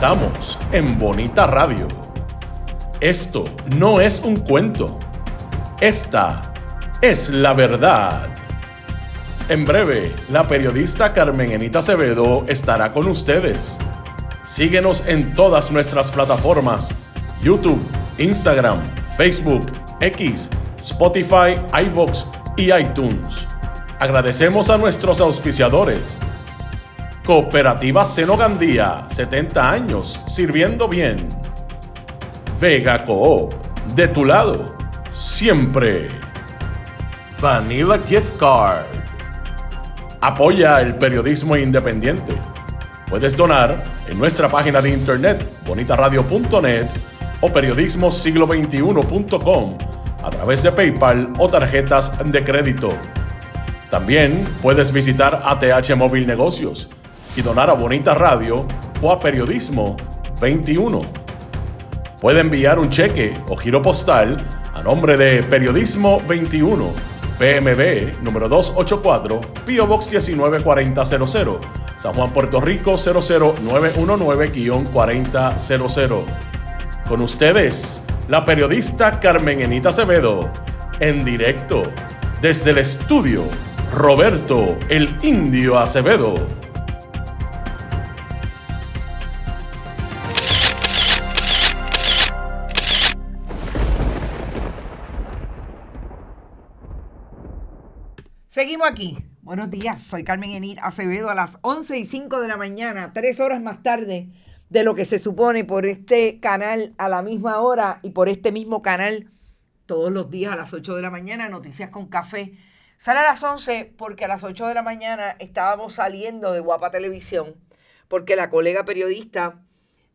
Estamos en Bonita Radio. Esto no es un cuento. Esta es la verdad. En breve, la periodista Carmen Enita Acevedo estará con ustedes. Síguenos en todas nuestras plataformas: YouTube, Instagram, Facebook, X, Spotify, iVoox y iTunes. Agradecemos a nuestros auspiciadores. Cooperativa Seno Gandía, 70 años sirviendo bien. Vega Coop, de tu lado, siempre. Vanilla Gift Card. Apoya el periodismo independiente. Puedes donar en nuestra página de internet bonitaradio.net o periodismosiglo21.com a través de PayPal o tarjetas de crédito. También puedes visitar ATH Móvil Negocios y donar a Bonita Radio o a Periodismo 21. Puede enviar un cheque o giro postal a nombre de Periodismo 21, PMB número 284, P.O. Box 194000, San Juan, Puerto Rico 00919-4000. Con ustedes, la periodista Carmen Enita Acevedo, en directo desde el estudio Roberto el Indio Acevedo. Seguimos aquí. Buenos días, soy Carmen Enita Acevedo a las 11:05 de la mañana, 3 horas más tarde de lo que se supone por este canal a la misma hora y por este mismo canal todos los días a las 8 de la mañana, Noticias con Café. Sale a las 11 porque a las 8 de la mañana estábamos saliendo de Guapa Televisión porque la colega periodista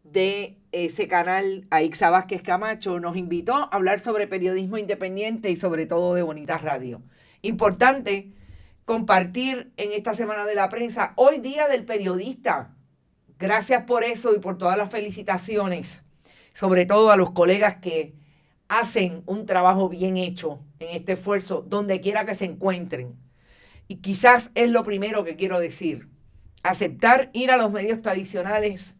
de ese canal, Aixa Vázquez Camacho, nos invitó a hablar sobre periodismo independiente y sobre todo de Bonita Radio. Importante compartir en esta semana de la prensa, hoy día del periodista. Gracias por eso y por todas las felicitaciones, sobre todo a los colegas que hacen un trabajo bien hecho en este esfuerzo, donde quiera que se encuentren. Y quizás es lo primero que quiero decir, aceptar ir a los medios tradicionales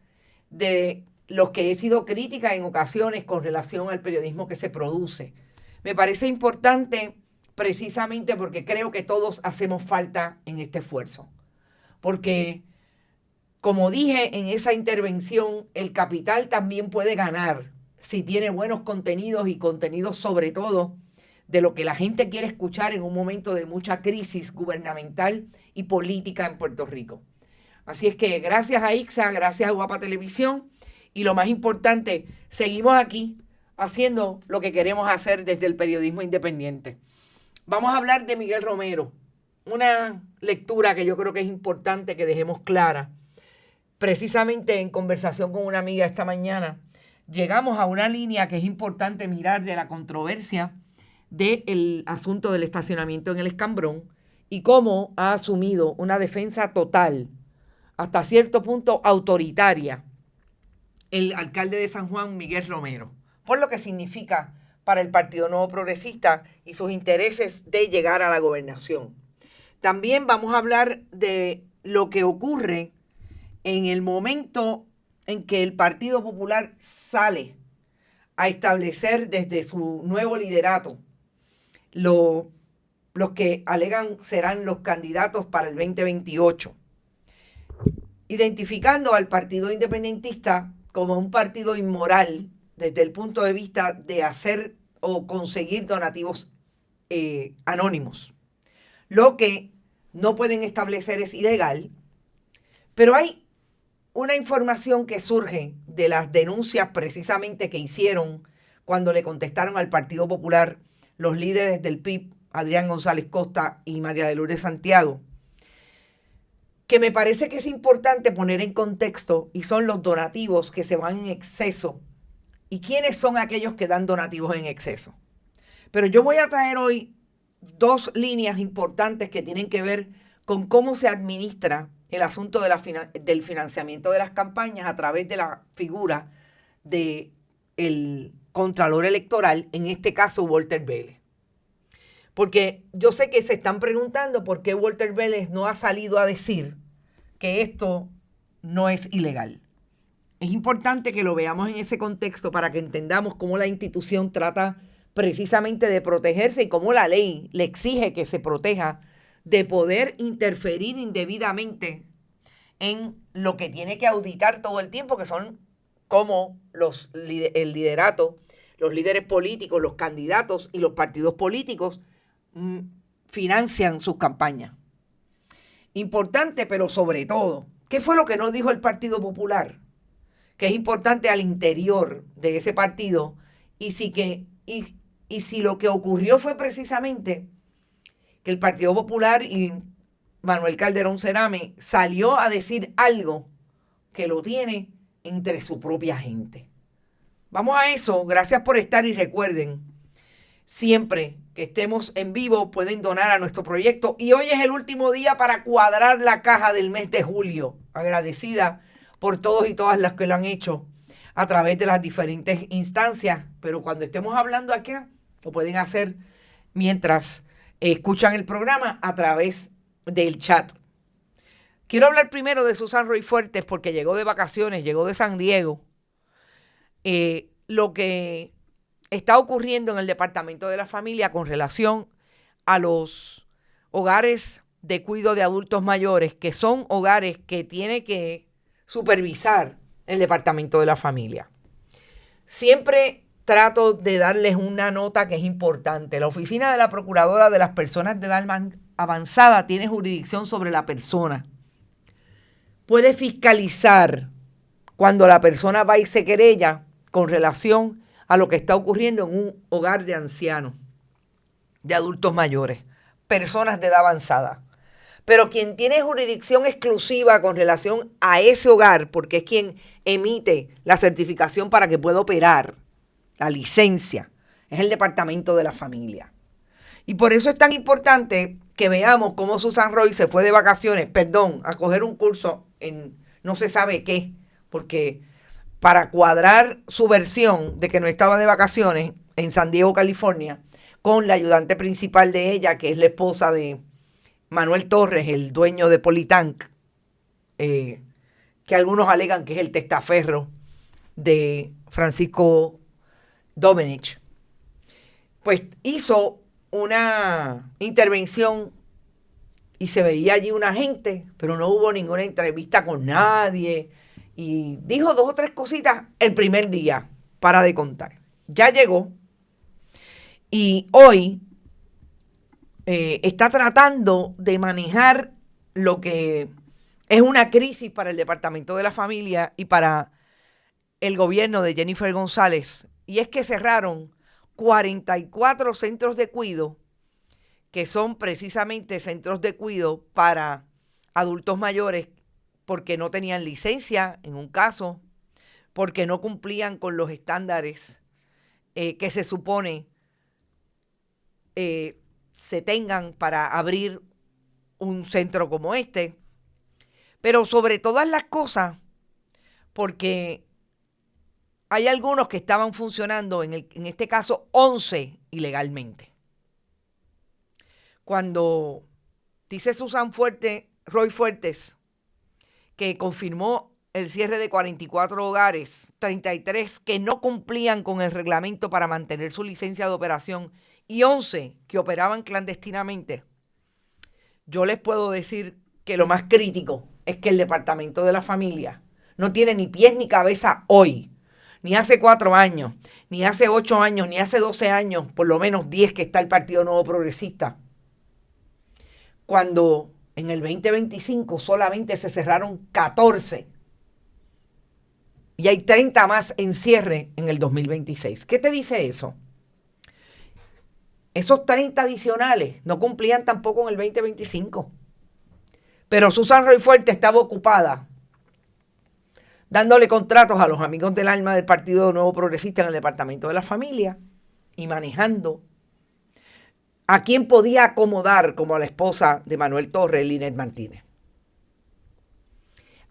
de los que he sido crítica en ocasiones con relación al periodismo que se produce. Me parece importante precisamente porque creo que todos hacemos falta en este esfuerzo. Porque, como dije en esa intervención, el capital también puede ganar si tiene buenos contenidos y contenidos sobre todo de lo que la gente quiere escuchar en un momento de mucha crisis gubernamental y política en Puerto Rico. Así es que gracias a IXA, gracias a Guapa Televisión y lo más importante, seguimos aquí haciendo lo que queremos hacer desde el periodismo independiente. Vamos a hablar de Miguel Romero, una lectura que yo creo que es importante que dejemos clara. Precisamente en conversación con una amiga esta mañana, llegamos a una línea que es importante mirar de la controversia del asunto del estacionamiento en el Escambrón y cómo ha asumido una defensa total, hasta cierto punto autoritaria, el alcalde de San Juan, Miguel Romero, por lo que significa para el Partido Nuevo Progresista y sus intereses de llegar a la gobernación. También vamos a hablar de lo que ocurre en el momento en que el Partido Popular sale a establecer desde su nuevo liderato los que alegan serán los candidatos para el 2028, identificando al Partido Independentista como un partido inmoral desde el punto de vista de hacer o conseguir donativos anónimos. Lo que no pueden establecer es ilegal, pero hay una información que surge de las denuncias precisamente que hicieron cuando le contestaron al Partido Popular los líderes del PIB, Adrián González Costa y María de Lourdes Santiago, que me parece que es importante poner en contexto, y son los donativos que se van en exceso y quiénes son aquellos que dan donativos en exceso. Pero yo voy a traer hoy dos líneas importantes que tienen que ver con cómo se administra el asunto del financiamiento de las campañas a través de la figura del Contralor Electoral, en este caso Walter Vélez. Porque yo sé que se están preguntando por qué Walter Vélez no ha salido a decir que esto no es ilegal. es importante que lo veamos en ese contexto para que entendamos cómo la institución trata precisamente de protegerse y cómo la ley le exige que se proteja de poder interferir indebidamente en lo que tiene que auditar todo el tiempo, que son como el liderato, los líderes políticos, los candidatos y los partidos políticos financian sus campañas. Importante, pero sobre todo, ¿qué fue lo que nos dijo el Partido Popular? Que es importante al interior de ese partido y si lo que ocurrió fue precisamente que el Partido Popular y Manuel Calderón Cerame salió a decir algo que lo tiene entre su propia gente. Vamos a eso. Gracias por estar y recuerden, siempre que estemos en vivo pueden donar a nuestro proyecto y hoy es el último día para cuadrar la caja del mes de julio. Agradecida por todos y todas las que lo han hecho a través de las diferentes instancias, pero cuando estemos hablando aquí lo pueden hacer mientras escuchan el programa a través del chat. Quiero hablar primero de Susan Roy Fuertes porque llegó de vacaciones, llegó de San Diego. Lo que está ocurriendo en el Departamento de la Familia con relación a los hogares de cuidado de adultos mayores, que son hogares que tiene que supervisar el Departamento de la Familia. Siempre trato de darles una nota que es importante. La Oficina de la Procuradora de las Personas de Edad Avanzada tiene jurisdicción sobre la persona. Puede fiscalizar cuando la persona va y se querella con relación a lo que está ocurriendo en un hogar de ancianos, de adultos mayores, personas de edad avanzada. Pero quien tiene jurisdicción exclusiva con relación a ese hogar, porque es quien emite la certificación para que pueda operar, la licencia, es el Departamento de la Familia. Y por eso es tan importante que veamos cómo Susan Roy se fue de vacaciones, a coger un curso en no se sabe qué, porque para cuadrar su versión de que no estaba de vacaciones en San Diego, California, con la ayudante principal de ella, que es la esposa de Manuel Torres, el dueño de Politank, que algunos alegan que es el testaferro de Francisco Domenech, pues hizo una intervención y se veía allí una gente, pero no hubo ninguna entrevista con nadie y dijo 2 o 3 cositas el primer día, para de contar. Ya llegó y hoy está tratando de manejar lo que es una crisis para el Departamento de la Familia y para el gobierno de Jennifer González, y es que cerraron 44 centros de cuidado, que son precisamente centros de cuidado para adultos mayores, porque no tenían licencia en un caso, porque no cumplían con los estándares que se supone se tengan para abrir un centro como este. Pero sobre todas las cosas, porque hay algunos que estaban funcionando, en este caso 11 ilegalmente. Cuando dice Susan Roy Fuertes que confirmó el cierre de 44 hogares, 33 que no cumplían con el reglamento para mantener su licencia de operación y 11 que operaban clandestinamente, yo les puedo decir que lo más crítico es que el Departamento de la Familia no tiene ni pies ni cabeza hoy, ni hace 4 años, ni hace 8 años, ni hace 12 años, por lo menos 10 que está el Partido Nuevo Progresista, cuando en el 2025 solamente se cerraron 14 y hay 30 más en cierre en el 2026. ¿Qué te dice eso? Esos 30 adicionales no cumplían tampoco en el 2025. Pero Susan Roy Fuertes estaba ocupada dándole contratos a los amigos del alma del Partido Nuevo Progresista en el Departamento de la Familia y manejando a quién podía acomodar como a la esposa de Manuel Torres, Linet Martínez.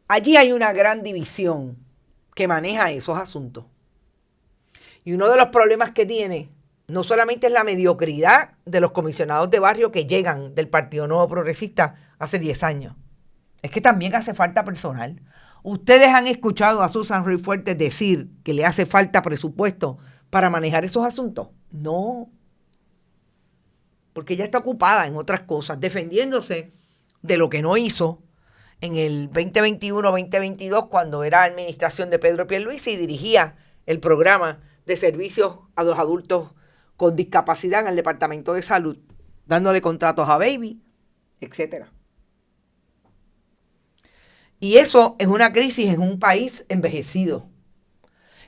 Allí hay una gran división que maneja esos asuntos. Y uno de los problemas que tiene no solamente es la mediocridad de los comisionados de barrio que llegan del Partido Nuevo Progresista hace 10 años, es que también hace falta personal. ¿Ustedes han escuchado a Susan Ruiz Fuertes decir que le hace falta presupuesto para manejar esos asuntos? No, porque ella está ocupada en otras cosas, defendiéndose de lo que no hizo en el 2021-2022 cuando era administración de Pedro Pierluisi y dirigía el programa de servicios a los adultos con discapacidad en el Departamento de Salud, dándole contratos a Baby, etcétera. Y eso es una crisis en un país envejecido,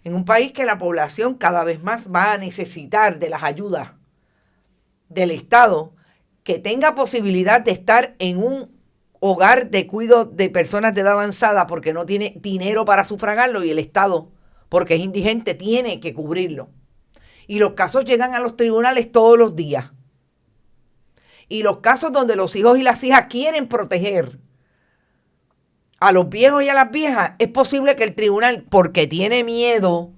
en un país que la población cada vez más va a necesitar de las ayudas del Estado, que tenga posibilidad de estar en un hogar de cuidado de personas de edad avanzada porque no tiene dinero para sufragarlo y el Estado, porque es indigente, tiene que cubrirlo. Y los casos llegan a los tribunales todos los días. Y los casos donde los hijos y las hijas quieren proteger a los viejos y a las viejas, es posible que el tribunal, porque tiene miedo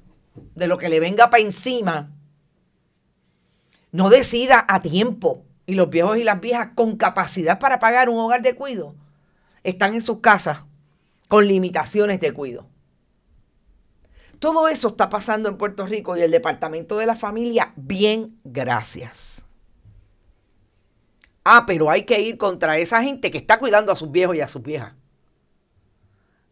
de lo que le venga para encima, no decida a tiempo. Y los viejos y las viejas con capacidad para pagar un hogar de cuidado están en sus casas con limitaciones de cuidado. Todo eso está pasando en Puerto Rico y el Departamento de la Familia, bien, gracias. Pero hay que ir contra esa gente que está cuidando a sus viejos y a sus viejas.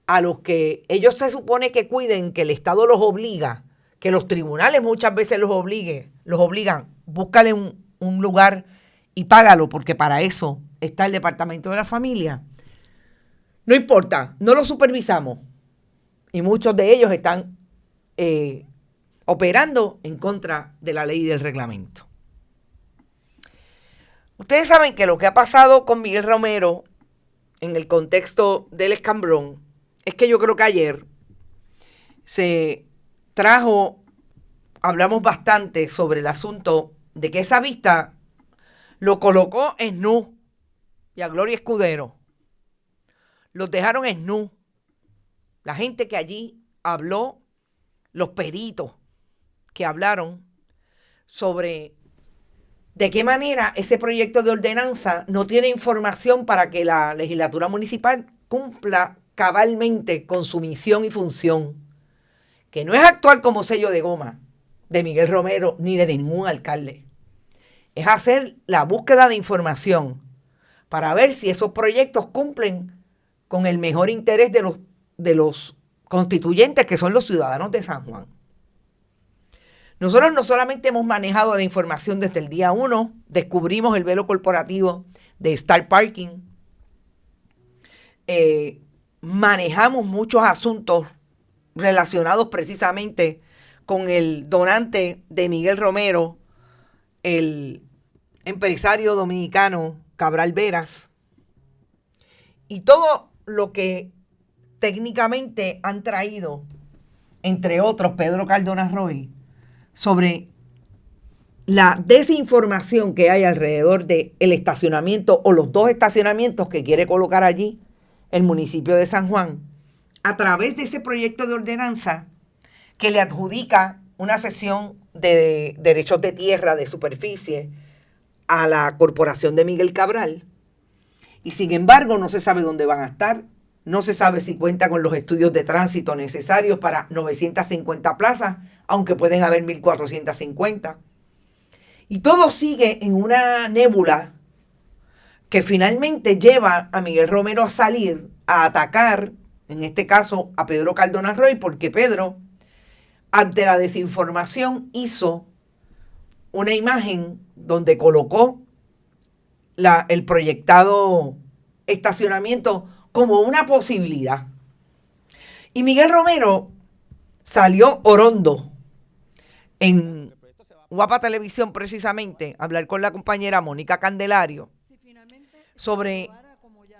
A los que ellos se supone que cuiden, que el Estado los obliga, que los tribunales muchas veces los obligan, búscale un lugar y págalo, porque para eso está el Departamento de la Familia. No importa, no lo supervisamos. Y muchos de ellos están operando en contra de la ley y del reglamento. Ustedes saben que lo que ha pasado con Miguel Romero en el contexto del escambrón es que yo creo que ayer se hablamos bastante sobre el asunto de que esa vista lo colocó en nu y a Gloria Escudero. Los dejaron en nu. La gente que allí habló, los peritos que hablaron sobre de qué manera ese proyecto de ordenanza no tiene información para que la legislatura municipal cumpla cabalmente con su misión y función, que no es actuar como sello de goma de Miguel Romero ni de ningún alcalde. Es hacer la búsqueda de información para ver si esos proyectos cumplen con el mejor interés de los constituyentes, que son los ciudadanos de San Juan. Nosotros no solamente hemos manejado la información desde el día 1, descubrimos el velo corporativo de Star Parking, manejamos muchos asuntos relacionados precisamente con el donante de Miguel Romero, el empresario dominicano Cabral Veras, y todo lo que técnicamente han traído, entre otros, Pedro Cardona Roy, sobre la desinformación que hay alrededor del estacionamiento o los dos estacionamientos que quiere colocar allí el municipio de San Juan, a través de ese proyecto de ordenanza que le adjudica una cesión de derechos de tierra, de superficie, a la corporación de Miguel Cabral. Y sin embargo no se sabe dónde van a estar, no se sabe si cuenta con los estudios de tránsito necesarios para 950 plazas, aunque pueden haber 1.450. Y todo sigue en una nébula que finalmente lleva a Miguel Romero a salir a atacar, en este caso a Pedro Cardona Roy, porque Pedro, ante la desinformación, hizo una imagen donde colocó el proyectado estacionamiento como una posibilidad. Y Miguel Romero salió orondo en Guapa Televisión precisamente a hablar con la compañera Mónica Candelario sobre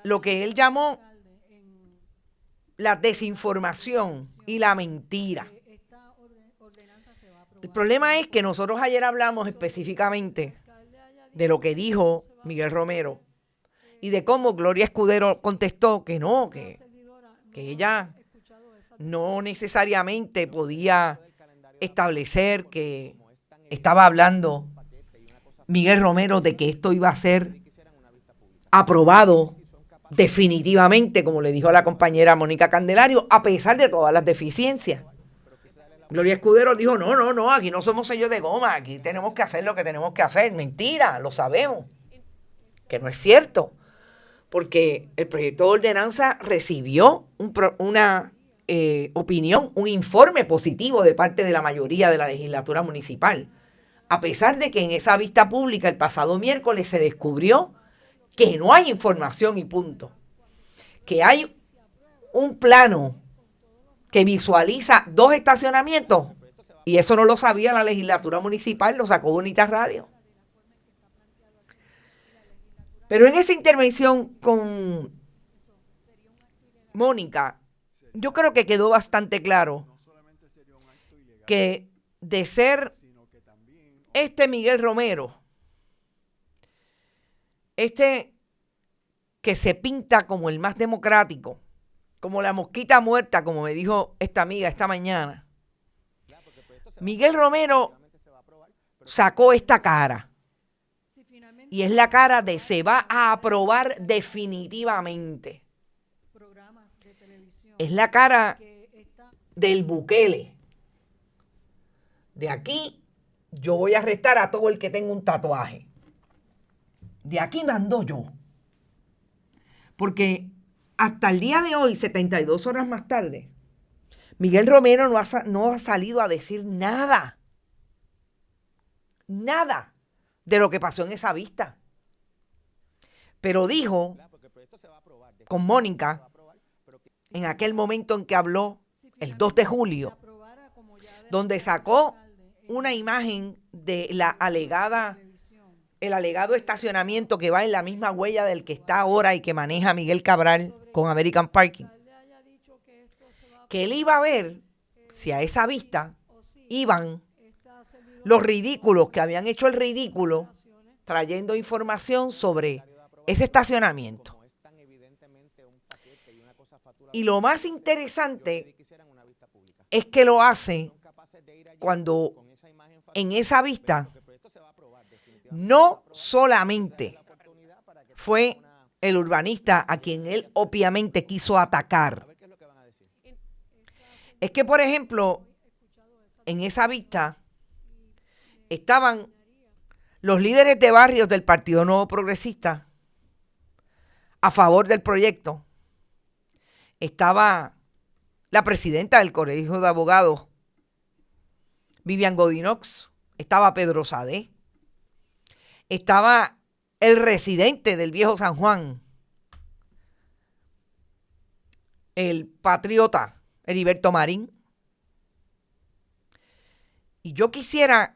lo que él llamó la desinformación y la mentira. El problema es que nosotros ayer hablamos específicamente de lo que dijo Miguel Romero y de cómo Gloria Escudero contestó que no, que ella no necesariamente podía establecer que estaba hablando Miguel Romero de que esto iba a ser aprobado definitivamente, como le dijo a la compañera Mónica Candelario, a pesar de todas las deficiencias. Gloria Escudero dijo, no, aquí no somos sellos de goma, aquí tenemos que hacer lo que tenemos que hacer. Mentira, lo sabemos, que no es cierto, porque el proyecto de ordenanza recibió una opinión, un informe positivo de parte de la mayoría de la legislatura municipal, a pesar de que en esa vista pública el pasado miércoles se descubrió que no hay información y punto, que hay un plano que visualiza 2 estacionamientos, y eso no lo sabía la legislatura municipal, lo sacó Bonitas Radio. Pero en esa intervención con Mónica, yo creo que quedó bastante claro que de ser Miguel Romero, que se pinta como el más democrático, como la mosquita muerta, como me dijo esta amiga esta mañana, Miguel Romero sacó esta cara. Y es la cara de se va a aprobar definitivamente. Es la cara del Bukele. De aquí yo voy a arrestar a todo el que tenga un tatuaje. De aquí mando yo. Porque hasta el día de hoy, 72 horas más tarde, Miguel Romero no ha salido a decir nada. Nada de lo que pasó en esa vista. Pero dijo con Mónica, en aquel momento en que habló, el 2 de julio, donde sacó una imagen de el alegado estacionamiento que va en la misma huella del que está ahora y que maneja Miguel Cabral con American Parking, que él iba a ver si a esa vista iban los ridículos que habían hecho el ridículo trayendo información sobre ese estacionamiento. Y lo más interesante es que lo hace cuando en esa vista no solamente fue el urbanista a quien él obviamente quiso atacar. Es que, por ejemplo, en esa vista estaban los líderes de barrios del Partido Nuevo Progresista a favor del proyecto. Estaba la presidenta del Colegio de Abogados, Vivian Godinox. Estaba Pedro Sadé. Estaba el residente del Viejo San Juan, el patriota Heriberto Marín. Y yo quisiera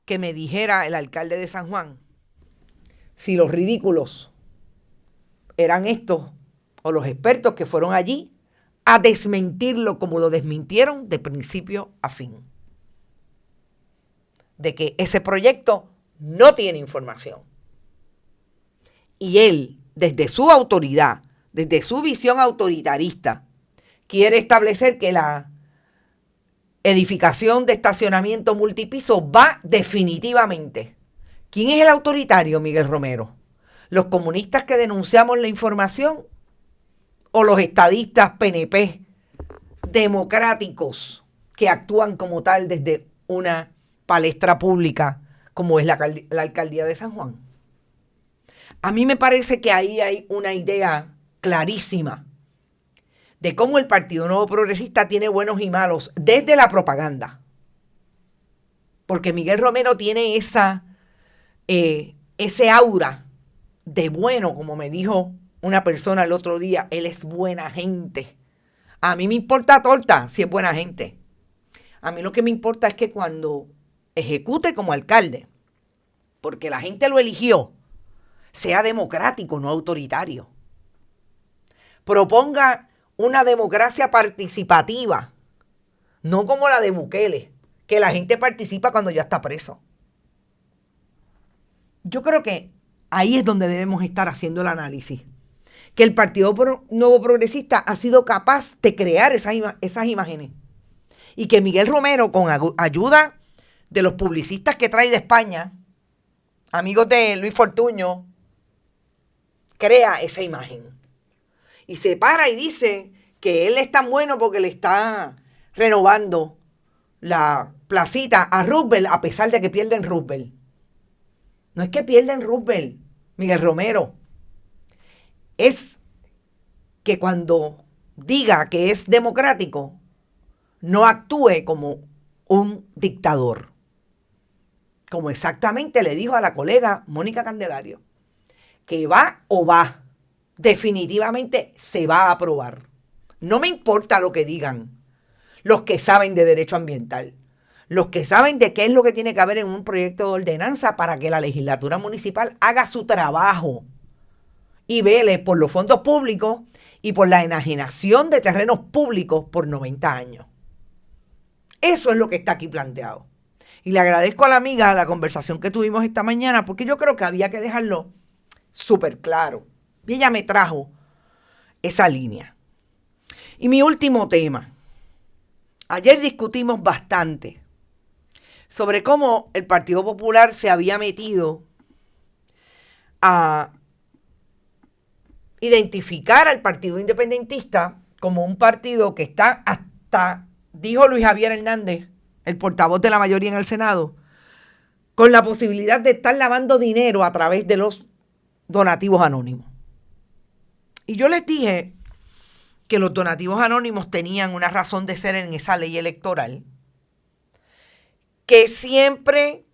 que me dijera el alcalde de San Juan si los ridículos eran estos o los expertos que fueron allí a desmentirlo como lo desmintieron de principio a fin. De que ese proyecto no tiene información. Y él, desde su autoridad, desde su visión autoritarista, quiere establecer que la edificación de estacionamiento multipiso va definitivamente. ¿Quién es el autoritario, Miguel Romero? ¿Los comunistas que denunciamos la información o los estadistas PNP democráticos que actúan como tal desde una palestra pública como es la alcaldía de San Juan? A mí me parece que ahí hay una idea clarísima de cómo el Partido Nuevo Progresista tiene buenos y malos desde la propaganda. Porque Miguel Romero tiene ese aura de bueno, como me dijo una persona el otro día, él es buena gente. A mí me importa torta si es buena gente. A mí lo que me importa es que cuando ejecute como alcalde, porque la gente lo eligió, sea democrático, no autoritario. Proponga una democracia participativa, no como la de Bukele, que la gente participa cuando ya está preso. Yo creo que ahí es donde debemos estar haciendo el análisis. Que el Partido Nuevo Progresista ha sido capaz de crear esas imágenes. Y que Miguel Romero, con ayuda de los publicistas que trae de España, amigos de Luis Fortuño, crea esa imagen. Y se para y dice que él es tan bueno porque le está renovando la placita a Roosevelt a pesar de que pierden Roosevelt. No es que pierden Roosevelt, Miguel Romero. Es que cuando diga que es democrático, no actúe como un dictador. Como exactamente le dijo a la colega Mónica Candelario, que va o va, definitivamente se va a aprobar. No me importa lo que digan los que saben de derecho ambiental, los que saben de qué es lo que tiene que haber en un proyecto de ordenanza para que la legislatura municipal haga su trabajo y vele por los fondos públicos y por la enajenación de terrenos públicos por 90 años. Eso es lo que está aquí planteado. Y le agradezco a la amiga la conversación que tuvimos esta mañana, porque yo creo que había que dejarlo súper claro. Y ella me trajo esa línea. Y mi último tema. Ayer discutimos bastante sobre cómo el Partido Popular se había metido a identificar al Partido Independentista como un partido que está hasta, dijo Luis Javier Hernández, el portavoz de la mayoría en el Senado, con la posibilidad de estar lavando dinero a través de los donativos anónimos. Y yo les dije que los donativos anónimos tenían una razón de ser en esa ley electoral, que siempre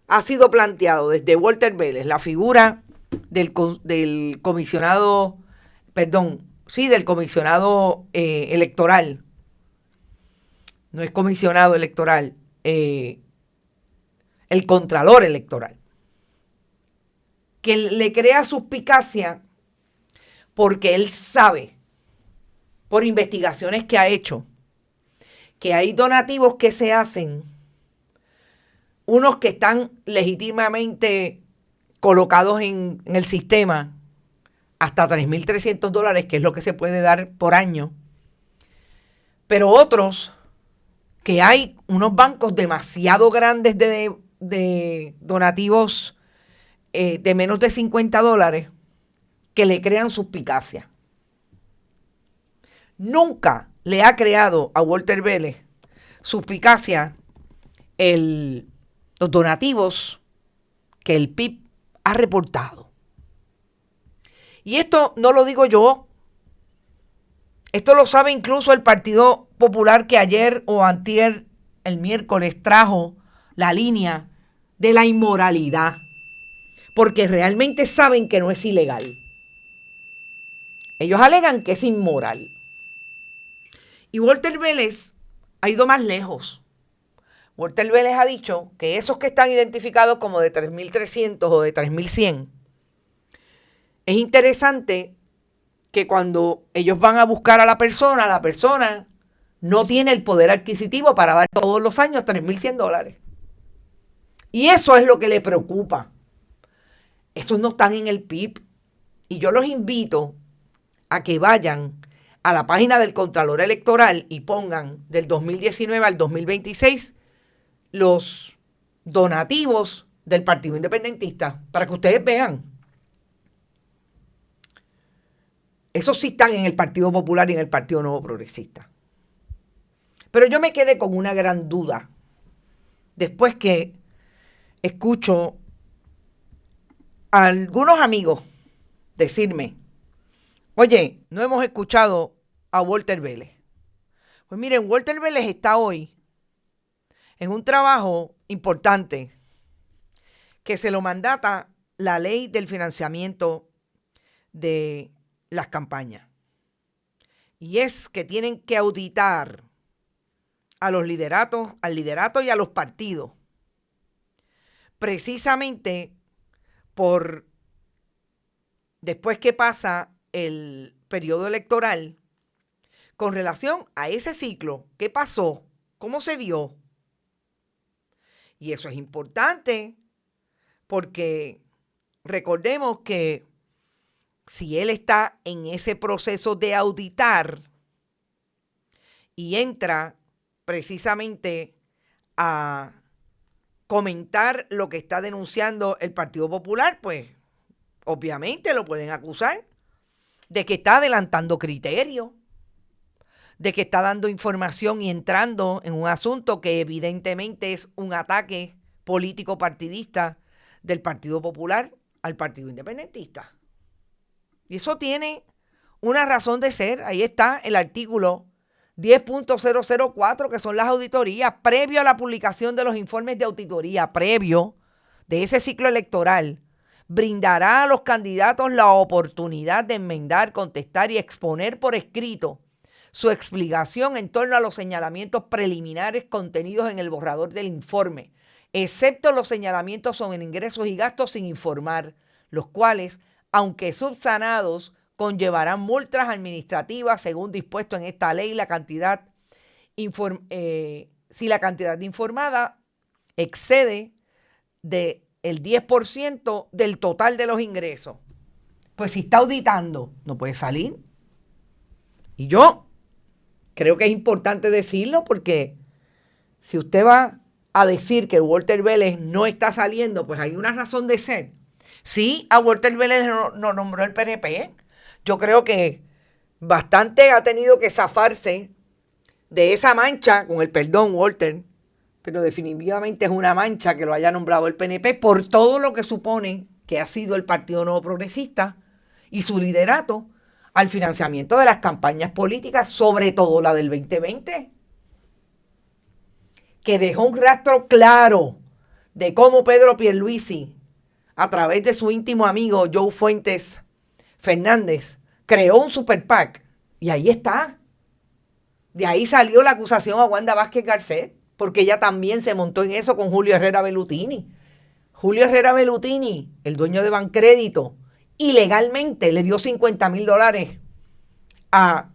ha sido planteado desde Walter Vélez, la figura del comisionado electoral. No es comisionado electoral, el contralor electoral, que le crea suspicacia porque él sabe, por investigaciones que ha hecho, que hay donativos que se hacen, unos que están legítimamente colocados en el sistema, hasta $3,300, que es lo que se puede dar por año, pero otros que hay unos bancos demasiado grandes de donativos de menos de $50 que le crean suspicacia. Nunca le ha creado a Walter Vélez suspicacia los donativos que el PIB ha reportado. Y esto no lo digo yo. Esto lo sabe incluso el Partido Popular, que ayer o antier, el miércoles, trajo la línea de la inmoralidad. Porque realmente saben que no es ilegal. Ellos alegan que es inmoral. Y Walter Vélez ha ido más lejos. Walter Vélez ha dicho que esos que están identificados como de 3,300 o de 3,100, es interesante que cuando ellos van a buscar a la persona no tiene el poder adquisitivo para dar todos los años $3,100. Y eso es lo que le preocupa. Esos no están en el PIB. Y yo los invito a que vayan a la página del Contralor Electoral y pongan del 2019 al 2026 los donativos del Partido Independentista para que ustedes vean. Esos sí están en el Partido Popular y en el Partido Nuevo Progresista. Pero yo me quedé con una gran duda después que escucho a algunos amigos decirme: oye, no hemos escuchado a Walter Vélez. Pues miren, Walter Vélez está hoy en un trabajo importante que se lo mandata la ley del financiamiento de las campañas. Y es que tienen que auditar a los lideratos, al liderato y a los partidos, precisamente por después que pasa el periodo electoral, con relación a ese ciclo, ¿qué pasó? ¿Cómo se dio? Y eso es importante porque recordemos que si él está en ese proceso de auditar y entra precisamente a comentar lo que está denunciando el Partido Popular, pues obviamente lo pueden acusar de que está adelantando criterios, de que está dando información y entrando en un asunto que evidentemente es un ataque político partidista del Partido Popular al Partido Independentista. Y eso tiene una razón de ser. Ahí está el artículo 10.004, que son las auditorías, previo a la publicación de los informes de auditoría, previo de ese ciclo electoral, brindará a los candidatos la oportunidad de enmendar, contestar y exponer por escrito su explicación en torno a los señalamientos preliminares contenidos en el borrador del informe, excepto los señalamientos sobre ingresos y gastos sin informar, los cuales, aunque subsanados, conllevarán multas administrativas según dispuesto en esta ley si la cantidad informada excede del 10% del total de los ingresos. Pues si está auditando, no puede salir. Y yo creo que es importante decirlo, porque si usted va a decir que Walter Vélez no está saliendo, pues hay una razón de ser. Sí, a Walter Vélez no nombró el PNP. Yo creo que bastante ha tenido que zafarse de esa mancha, con el perdón, Walter, pero definitivamente es una mancha que lo haya nombrado el PNP por todo lo que supone que ha sido el Partido Nuevo Progresista y su liderato al financiamiento de las campañas políticas, sobre todo la del 2020, que dejó un rastro claro de cómo Pedro Pierluisi, a través de su íntimo amigo Joe Fuentes Fernández, creó un super PAC, y ahí está. De ahí salió la acusación a Wanda Vázquez Garcet, porque ella también se montó en eso con Julio Herrera Bellutini. Julio Herrera Bellutini, el dueño de Bancrédito, ilegalmente le dio $50,000 a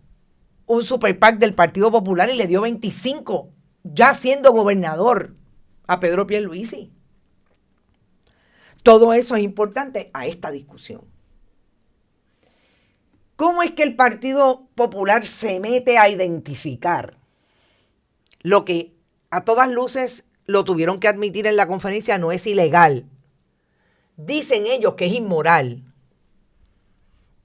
un super PAC del Partido Popular y le dio 25, ya siendo gobernador, a Pedro Pierluisi. Todo eso es importante a esta discusión. ¿Cómo es que el Partido Popular se mete a identificar lo que a todas luces lo tuvieron que admitir en la conferencia no es ilegal? Dicen ellos que es inmoral,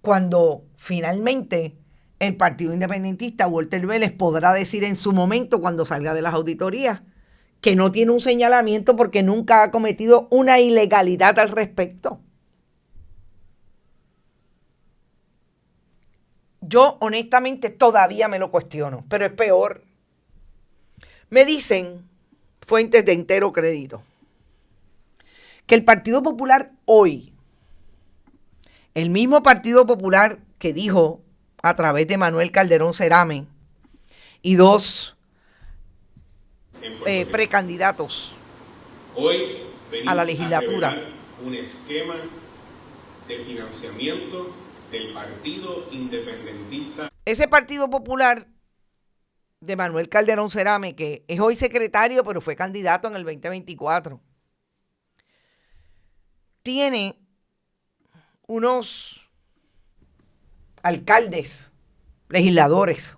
cuando finalmente el Partido Independentista, Walter Vélez, podrá decir en su momento, cuando salga de las auditorías, que no tiene un señalamiento porque nunca ha cometido una ilegalidad al respecto. Yo honestamente todavía me lo cuestiono, pero es peor. Me dicen fuentes de entero crédito que el Partido Popular hoy, el mismo Partido Popular que dijo a través de Manuel Calderón Cerame y dos precandidatos hoy a la legislatura, a un esquema de financiamiento del Partido Independentista. Ese Partido Popular de Manuel Calderón Cerame, que es hoy secretario, pero fue candidato en el 2024, tiene unos alcaldes, legisladores,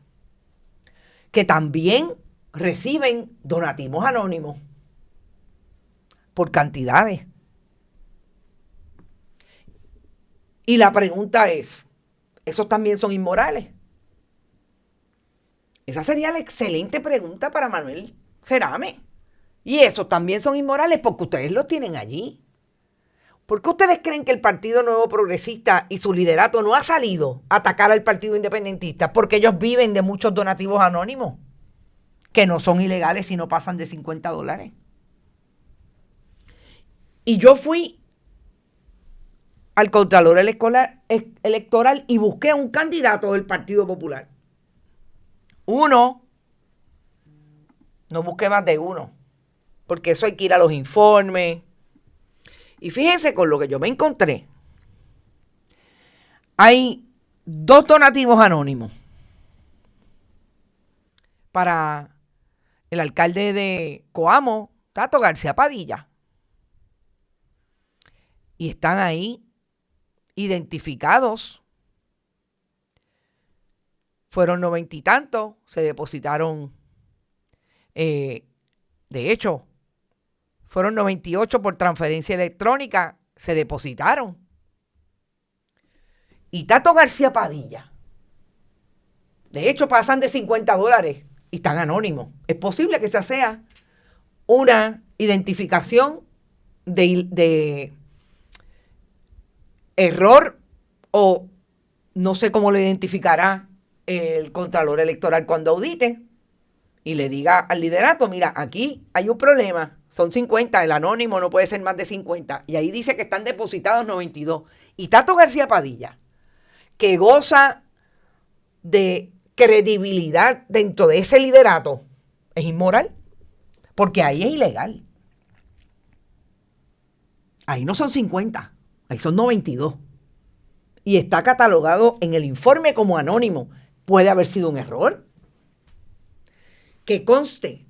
que también reciben donativos anónimos por cantidades. Y la pregunta es, ¿esos también son inmorales? Esa sería la excelente pregunta para Manuel Cerame. Y esos también son inmorales porque ustedes los tienen allí. ¿Por qué ustedes creen que el Partido Nuevo Progresista y su liderato no ha salido a atacar al Partido Independentista? Porque ellos viven de muchos donativos anónimos que no son ilegales y no pasan de $50. Y yo fui al Contralor Electoral y busqué a un candidato del Partido Popular. Uno, no busqué más de uno, porque eso hay que ir a los informes. Y fíjense con lo que yo me encontré. Hay 2 donativos anónimos para el alcalde de Coamo, Tato García Padilla. Y están ahí identificados. Fueron 90 y tantos, se depositaron, de hecho, fueron 98 por transferencia electrónica, se depositaron. y Tato García Padilla, de hecho pasan de $50 y están anónimos. Es posible que esa sea una identificación de error, o no sé cómo lo identificará el Contralor Electoral cuando audite y le diga al liderato, mira, aquí hay un problema, son 50, el anónimo no puede ser más de 50, y ahí dice que están depositados 92. Y Tato García Padilla, que goza de credibilidad dentro de ese liderato, es inmoral, porque ahí es ilegal. Ahí no son 50, ahí son 92. Y está catalogado en el informe como anónimo. Puede haber sido un error. Que conste,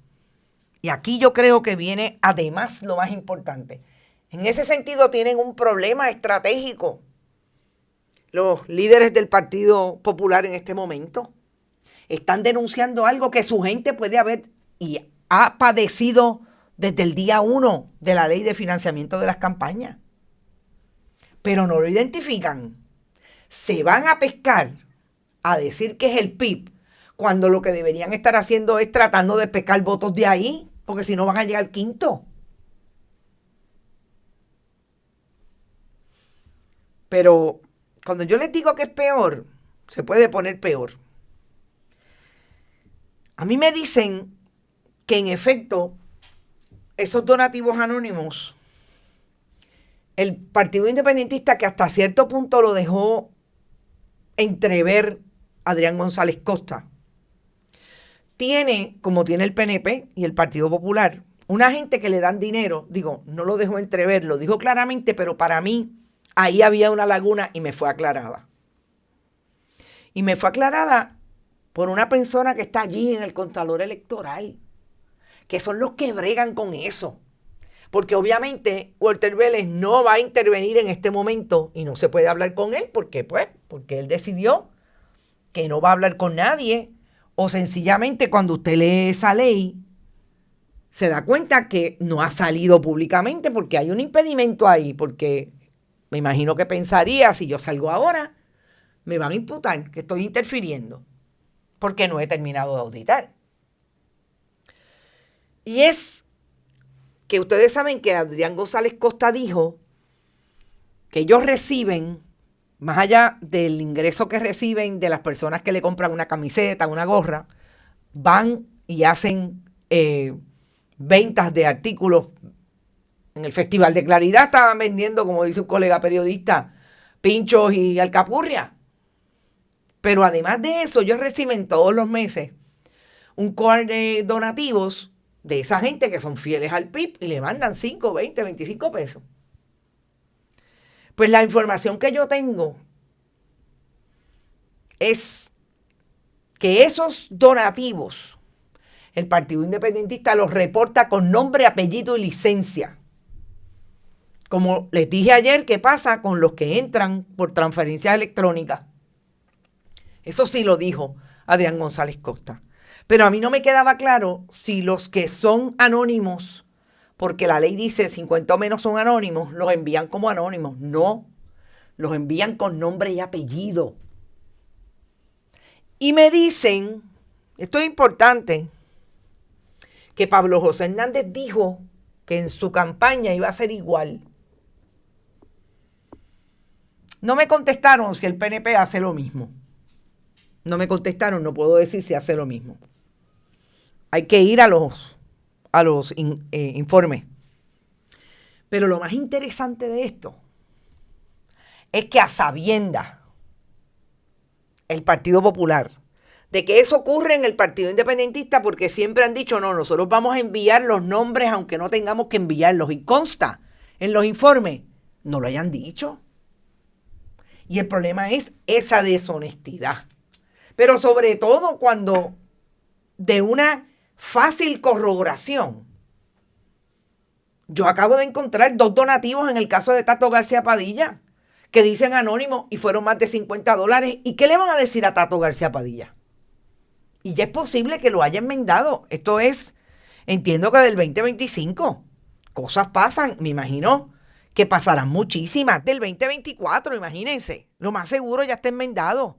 y aquí yo creo que viene además lo más importante. En ese sentido tienen un problema estratégico los líderes del Partido Popular en este momento. Están denunciando algo que su gente puede haber y ha padecido desde el día 1 de la ley de financiamiento de las campañas. Pero no lo identifican. Se van a pescar a decir que es el PIB, cuando lo que deberían estar haciendo es tratando de pescar votos de ahí, porque si no van a llegar al quinto. Pero cuando yo les digo que es peor, se puede poner peor. A mí me dicen que en efecto esos donativos anónimos, el Partido Independentista, que hasta cierto punto lo dejó entrever Adrián González Costa, tiene, como tiene el PNP y el Partido Popular, una gente que le dan dinero. Digo, no lo dejó entrever, lo dijo claramente, pero para mí ahí había una laguna y me fue aclarada. Y me fue aclarada por una persona que está allí en el Contralor Electoral, que son los que bregan con eso. Porque obviamente Walter Vélez no va a intervenir en este momento y no se puede hablar con él. ¿Por qué? Pues porque él decidió que no va a hablar con nadie, o sencillamente cuando usted lee esa ley se da cuenta que no ha salido públicamente porque hay un impedimento ahí, porque me imagino que pensaría, si yo salgo ahora, me van a imputar que estoy interfiriendo porque no he terminado de auditar. Y es que ustedes saben que Adrián González Costa dijo que ellos reciben, más allá del ingreso que reciben de las personas que le compran una camiseta, una gorra, van y hacen ventas de artículos. En el Festival de Claridad estaban vendiendo, como dice un colega periodista, pinchos y alcapurria. Pero además de eso, ellos reciben todos los meses un core de donativos de esa gente que son fieles al PIB y le mandan 5, 20, 25 pesos. Pues la información que yo tengo es que esos donativos el Partido Independentista los reporta con nombre, apellido y licencia. Como les dije ayer, ¿qué pasa con los que entran por transferencias electrónicas? Eso sí lo dijo Adrián González Costa. Pero a mí no me quedaba claro si los que son anónimos, porque la ley dice 50 o menos son anónimos, los envían como anónimos. No, los envían con nombre y apellido. Y me dicen, esto es importante, que Pablo José Hernández dijo que en su campaña iba a ser igual. No me contestaron si el PNP hace lo mismo. No me contestaron, no puedo decir si hace lo mismo. Hay que ir a los informes. Pero lo más interesante de esto es que a sabiendas el Partido Popular de que eso ocurre en el Partido Independentista, porque siempre han dicho, no, nosotros vamos a enviar los nombres aunque no tengamos que enviarlos, y consta en los informes, no lo hayan dicho. Y el problema es esa deshonestidad. Pero sobre todo cuando de una fácil corroboración, yo acabo de encontrar 2 donativos en el caso de Tato García Padilla, que dicen anónimos y fueron más de $50. ¿Y qué le van a decir a Tato García Padilla? Y ya es posible que lo haya enmendado. Esto es, entiendo que del 2025. Cosas pasan. Me imagino que pasarán muchísimas del 2024, imagínense. Lo más seguro ya está enmendado.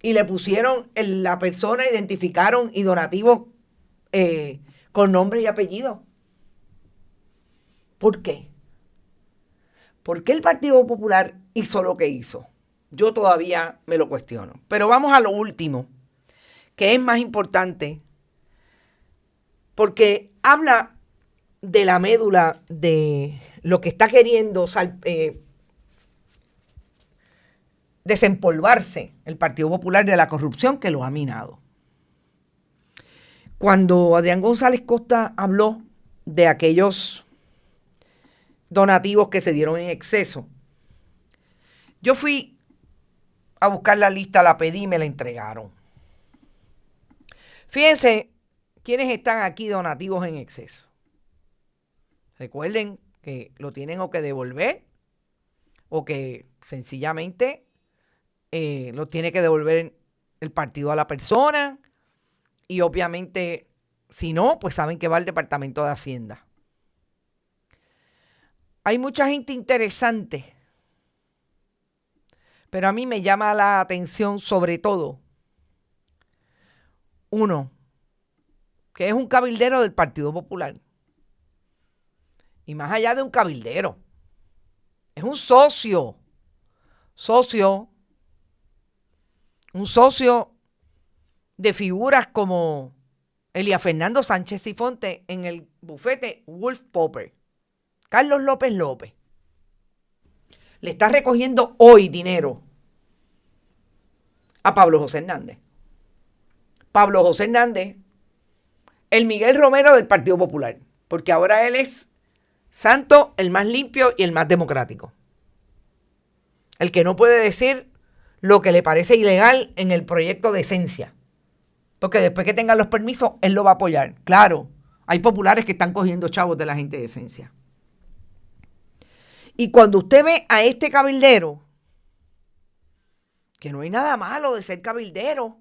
Y le pusieron la persona, identificaron y donativos con nombre y apellido. ¿Por qué? ¿Por qué el Partido Popular hizo lo que hizo? Yo todavía me lo cuestiono. Pero vamos a lo último, que es más importante, porque habla de la médula de lo que está queriendo desempolvarse el Partido Popular de la corrupción que lo ha minado. Cuando Adrián González Costa habló de aquellos donativos que se dieron en exceso, yo fui a buscar la lista, la pedí y me la entregaron. Fíjense quiénes están aquí donativos en exceso. Recuerden que lo tienen o que devolver o que sencillamente lo tiene que devolver el partido a la persona y obviamente si no, pues saben que va al Departamento de Hacienda. Hay mucha gente interesante, pero a mí me llama la atención sobre todo uno, que es un cabildero del Partido Popular. Y más allá de un cabildero, es un socio de figuras como Elia Fernando Sánchez Sifonte en el bufete Wolf Popper. Carlos López López le está recogiendo hoy dinero a Pablo José Hernández. Pablo José Hernández, el Miguel Romero del Partido Popular, porque ahora él es santo, el más limpio y el más democrático. El que no puede decir lo que le parece ilegal en el proyecto de esencia. Porque después que tengan los permisos, él lo va a apoyar. Claro, hay populares que están cogiendo chavos de la gente de esencia. Y cuando usted ve a este cabildero, que no hay nada malo de ser cabildero,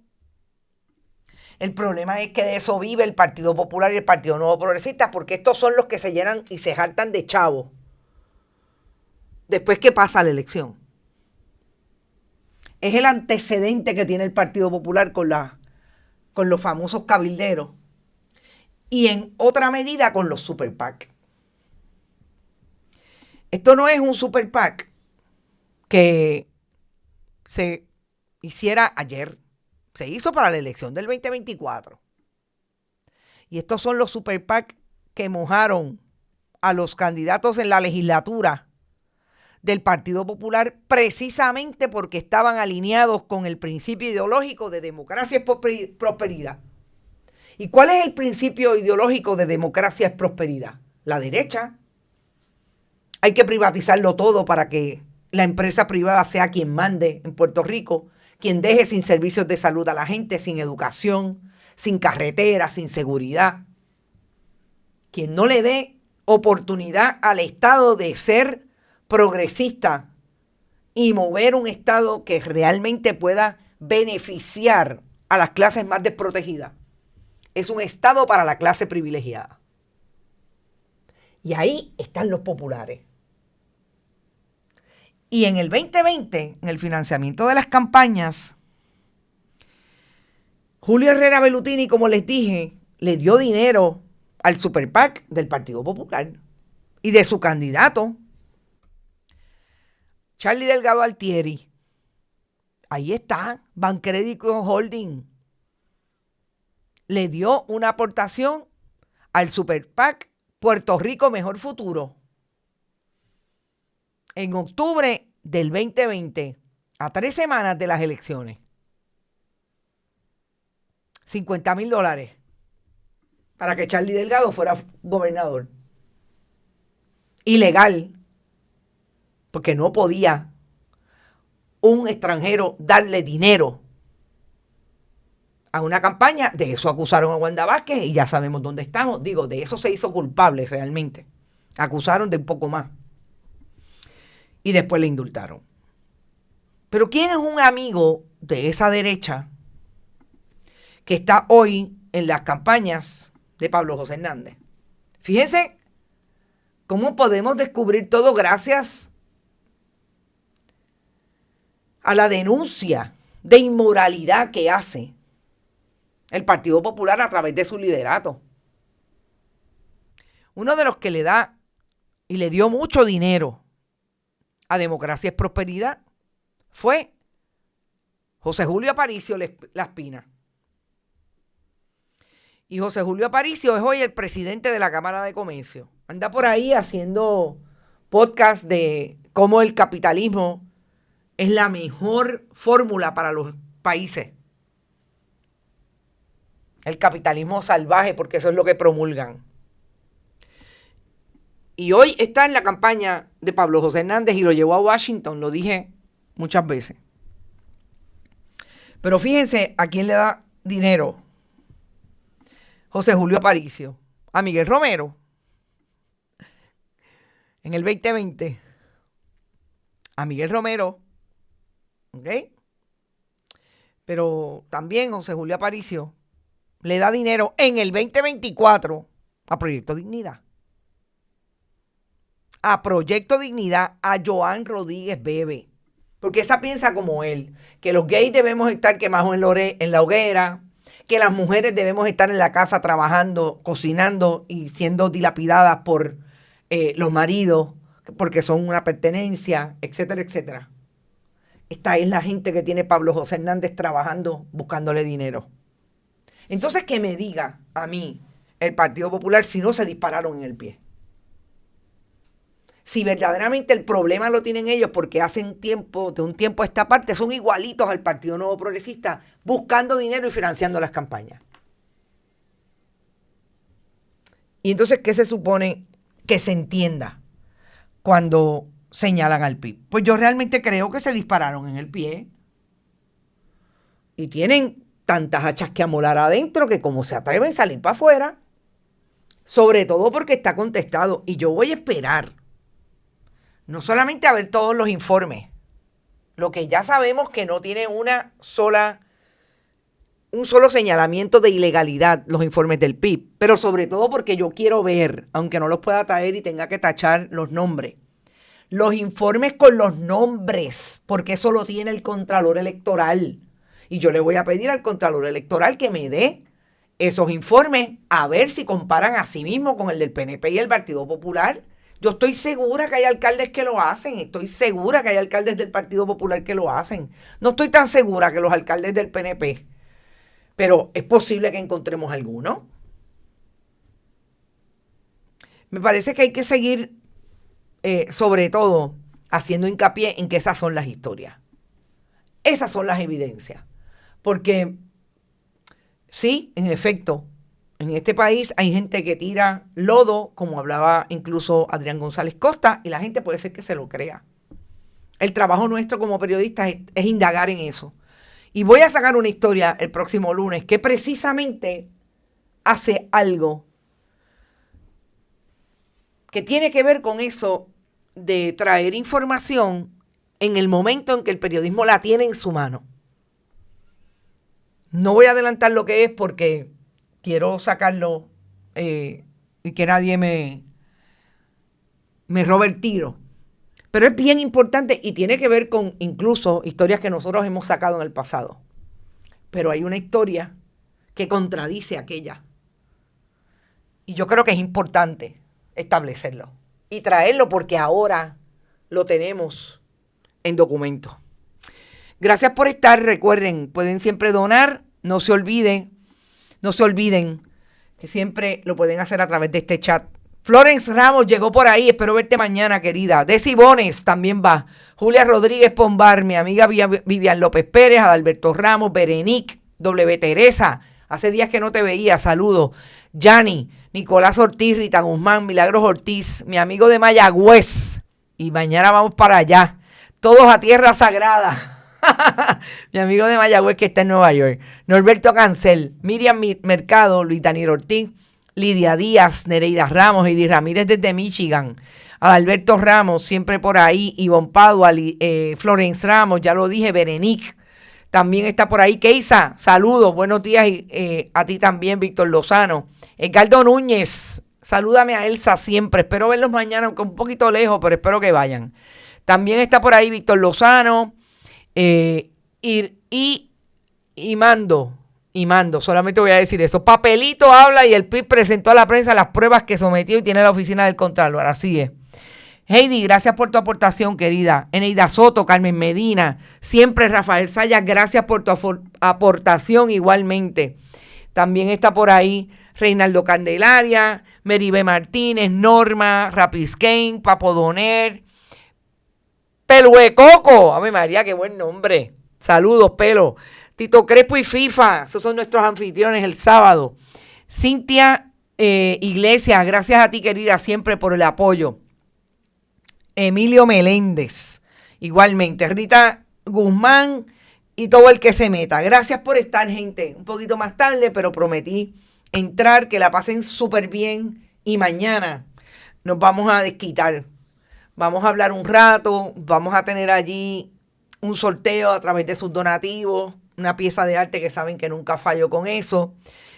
el problema es que de eso vive el Partido Popular y el Partido Nuevo Progresista, porque estos son los que se llenan y se hartan de chavos después que pasa la elección. Es el antecedente que tiene el Partido Popular con los famosos cabilderos y en otra medida con los super PAC. Esto no es un super PAC que se hiciera ayer. Se hizo para la elección del 2024. Y estos son los super PAC que mojaron a los candidatos en la legislatura del Partido Popular precisamente porque estaban alineados con el principio ideológico de democracia y prosperidad. ¿Y cuál es el principio ideológico de democracia y prosperidad? La derecha. Hay que privatizarlo todo para que la empresa privada sea quien mande en Puerto Rico, quien deje sin servicios de salud a la gente, sin educación, sin carretera, sin seguridad. Quien no le dé oportunidad al Estado de ser progresista y mover un Estado que realmente pueda beneficiar a las clases más desprotegidas. Es un Estado para la clase privilegiada. Y ahí están los populares. Y en el 2020, en el financiamiento de las campañas, Julio Herrera Bellutini, como les dije, le dio dinero al Super PAC del Partido Popular y de su candidato, Charlie Delgado Altieri. Ahí está, Bancrédito Holding. Le dio una aportación al Super PAC Puerto Rico Mejor Futuro. En octubre del 2020, a 3 semanas de las elecciones, $50,000 para que Charlie Delgado fuera gobernador. Ilegal, porque no podía un extranjero darle dinero a una campaña. De eso acusaron a Wanda Vázquez y ya sabemos dónde estamos. Digo, de eso se hizo culpable realmente. Acusaron de un poco más. Y después le indultaron. Pero ¿quién es un amigo de esa derecha que está hoy en las campañas de Pablo José Hernández? Fíjense ¿Cómo podemos descubrir todo gracias a la denuncia de inmoralidad que hace el Partido Popular a través de su liderato? Uno de los que le da y le dio mucho dinero a Democracia es Prosperidad fue José Julio Aparicio Laspina. Y José Julio Aparicio es hoy el presidente de la Cámara de Comercio. Anda por ahí haciendo podcast de cómo el capitalismo es la mejor fórmula para los países. El capitalismo salvaje, porque eso es lo que promulgan. Y hoy está en la campaña de Pablo José Hernández y lo llevó a Washington, lo dije muchas veces. Pero fíjense a quién le da dinero José Julio Aparicio. A Miguel Romero. En el 2020. A Miguel Romero. ¿Ok? Pero también José Julio Aparicio le da dinero en el 2024 a Proyecto Dignidad. A Proyecto Dignidad, a Joan Rodríguez Bebe. Porque esa piensa como él, que los gays debemos estar quemados en la hoguera, que las mujeres debemos estar en la casa trabajando, cocinando y siendo dilapidadas por los maridos, porque son una pertenencia, etcétera, etcétera. Esta es la gente que tiene Pablo José Hernández trabajando, buscándole dinero. Entonces que me diga a mí el Partido Popular si no se dispararon en el pie. Si verdaderamente el problema lo tienen ellos porque hacen tiempo, de un tiempo a esta parte, son igualitos al Partido Nuevo Progresista, buscando dinero y financiando las campañas. Y entonces, ¿qué se supone que se entienda cuando señalan al PIB? Pues yo realmente creo que se dispararon en el pie y tienen tantas hachas que amolar adentro que como se atreven a salir para afuera, sobre todo porque está contestado. Y yo voy a esperar no solamente a ver todos los informes, lo que ya sabemos que no tiene un solo señalamiento de ilegalidad los informes del PIB, pero sobre todo porque yo quiero ver, aunque no los pueda traer y tenga que tachar los nombres, los informes con los nombres, porque eso lo tiene el Contralor Electoral. Y yo le voy a pedir al Contralor Electoral que me dé esos informes a ver si comparan a sí mismo con el del PNP y el Partido Popular. Yo estoy segura que hay alcaldes que lo hacen, estoy segura que hay alcaldes del Partido Popular que lo hacen. No estoy tan segura que los alcaldes del PNP, pero es posible que encontremos alguno. Me parece que hay que seguir, sobre todo, haciendo hincapié en que esas son las historias. Esas son las evidencias. Porque, sí, en efecto, en este país hay gente que tira lodo, como hablaba incluso Adrián González Costa, y la gente puede ser que se lo crea. El trabajo nuestro como periodistas es indagar en eso. Y voy a sacar una historia el próximo lunes que precisamente hace algo que tiene que ver con eso de traer información en el momento en que el periodismo la tiene en su mano. No voy a adelantar lo que es porque quiero sacarlo y que nadie me robe el tiro. Pero es bien importante y tiene que ver con incluso historias que nosotros hemos sacado en el pasado. Pero hay una historia que contradice aquella. Y yo creo que es importante establecerlo y traerlo porque ahora lo tenemos en documento. Gracias por estar. Recuerden, pueden siempre donar. No se olviden que siempre lo pueden hacer a través de este chat. Florence Ramos llegó por ahí. Espero verte mañana, querida. Desi Bones también va. Julia Rodríguez Pombar, mi amiga Vivian López Pérez, Adalberto Ramos, Berenique, W. Teresa. Hace días que no te veía. Saludos. Yani, Nicolás Ortiz, Rita Guzmán, Milagros Ortiz, mi amigo de Mayagüez. Y mañana vamos para allá. Todos a Tierra Sagrada. Mi amigo de Mayagüez que está en Nueva York. Norberto Cancel, Miriam Mercado, Luis Daniel Ortiz, Lidia Díaz, Nereida Ramos, Edith Ramírez desde Michigan, Adalberto Ramos, siempre por ahí, Ivonne Padua, Florence Ramos, ya lo dije, Berenique, también está por ahí, Keisa, saludos, buenos días a ti también, Víctor Lozano, Edgardo Núñez, Salúdame a Elsa siempre. Espero verlos mañana, aunque un poquito lejos, pero espero que vayan. También está por ahí Víctor Lozano. Mando, solamente voy a decir eso. Papelito habla y el PIB presentó a la prensa las pruebas que sometió y tiene la oficina del Contralor. Así es. Heidi, gracias por tu aportación, querida. Eneida Soto, Carmen Medina, siempre Rafael Sayas, gracias por tu aportación igualmente. También está por ahí Reinaldo Candelaria, Meribe Martínez, Norma, Rapisquén, Papo Doner, Peluecoco. Ave María, qué buen nombre. Saludos, Pelo. Tito Crespo y FIFA, esos son nuestros anfitriones el sábado. Cintia Iglesias, gracias a ti, querida, siempre por el apoyo. Emilio Meléndez, igualmente. Rita Guzmán y todo el que se meta. Gracias por estar, gente. Un poquito más tarde, pero prometí entrar, que la pasen súper bien. Y mañana nos vamos a desquitar. Vamos a hablar un rato, vamos a tener allí un sorteo a través de sus donativos, una pieza de arte que saben que nunca fallo con eso.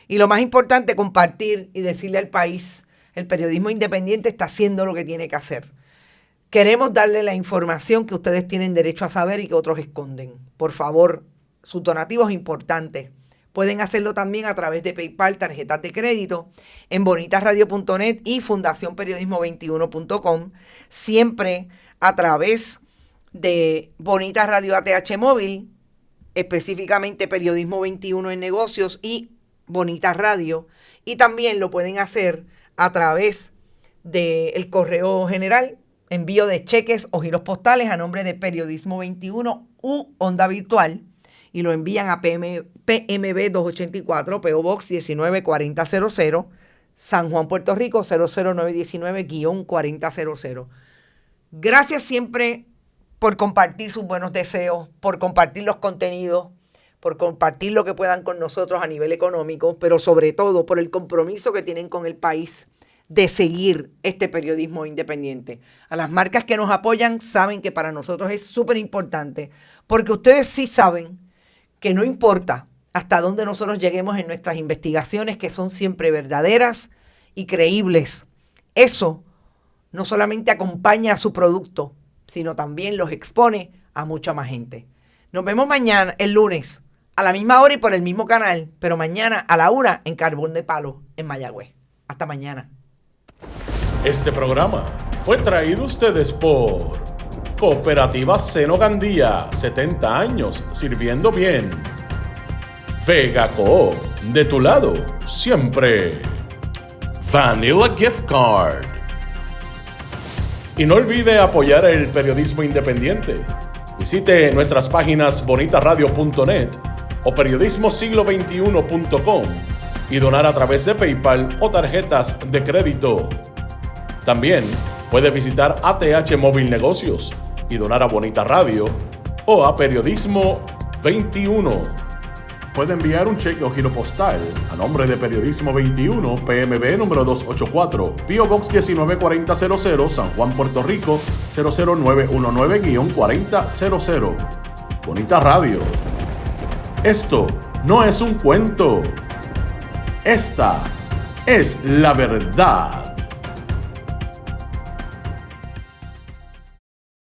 Y lo más importante, compartir y decirle al país, el periodismo independiente está haciendo lo que tiene que hacer. Queremos darle la información que ustedes tienen derecho a saber y que otros esconden. Por favor, sus donativos importantes. Pueden hacerlo también a través de PayPal, tarjetas de crédito, en bonitasradio.net y fundacionperiodismo21.com. Siempre a través de Bonitas Radio ATH Móvil, específicamente Periodismo 21 en negocios y Bonitas Radio. Y también lo pueden hacer a través del correo general, envío de cheques o giros postales a nombre de Periodismo 21 u Onda Virtual, y lo envían a PMB 284, PO Box 194000, San Juan, Puerto Rico 00919-4000. Gracias siempre por compartir sus buenos deseos, por compartir los contenidos, por compartir lo que puedan con nosotros a nivel económico, pero sobre todo por el compromiso que tienen con el país de seguir este periodismo independiente. A las marcas que nos apoyan saben que para nosotros es súper importante, porque ustedes sí saben que no importa hasta dónde nosotros lleguemos en nuestras investigaciones, que son siempre verdaderas y creíbles. Eso no solamente acompaña a su producto, sino también los expone a mucha más gente. Nos vemos mañana, el lunes, a la misma hora y por el mismo canal, pero mañana a la 1 en Carbón de Palo, en Mayagüez. Hasta mañana. Este programa fue traído a ustedes por Cooperativa Seno Gandía, 70 años sirviendo bien. Vega Coop, de tu lado, siempre. Vanilla Gift Card. Y no olvide apoyar el periodismo independiente. Visite nuestras páginas bonitasradio.net o periodismosiglo21.com y donar a través de PayPal o tarjetas de crédito. También puede visitar ATH Móvil Negocios y donar a Bonita Radio o a Periodismo 21. Puede enviar un cheque o giro postal a nombre de Periodismo 21, PMB número 284, PO Box 194000, San Juan, Puerto Rico 00919-4000. Bonita Radio. Esto no es un cuento. Esta es la verdad.